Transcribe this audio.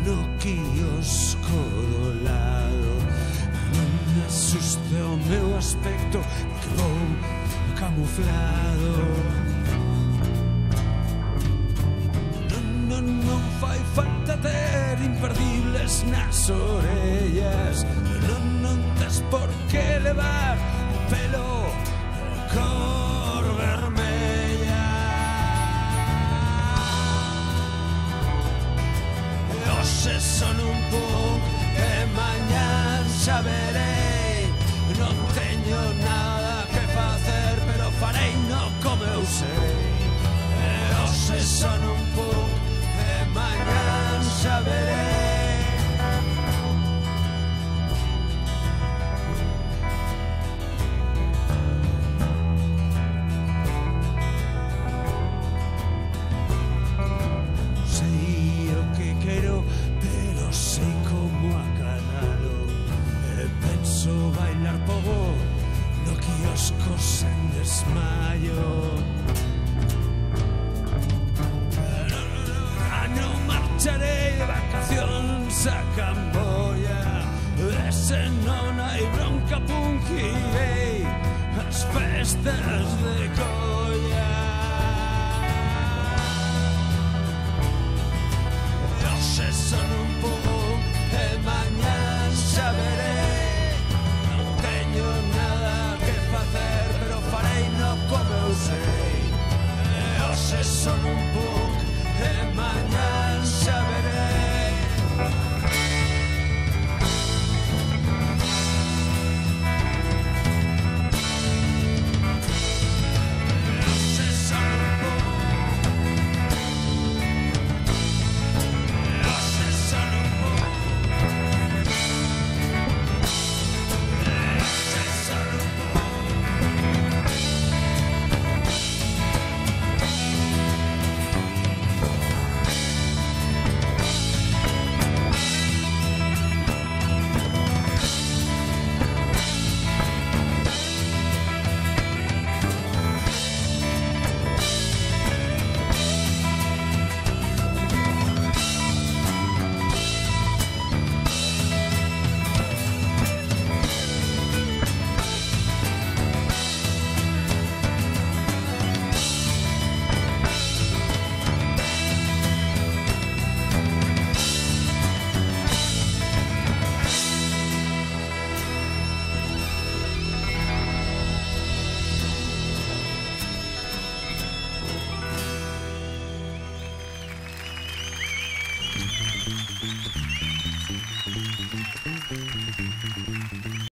no quiosco do lado. Non me asuste o meu aspecto, que vou camuflado. Non fai falta ter imperdibles nas orellas. Non tes por que levar o pelo cor vermella. Hoxe son un punk e mañan xa verei. Non teño nada que facer, pero farei no como eu sei. Hoxe son un punk e mañan xa verei. Sei o que quero, pero sei como acanalo. Penso bailar pogo no quiosco sen desmayo. Non marcharei de vacacións a Camboya. Ese non hai bronca punk, irei ás festas de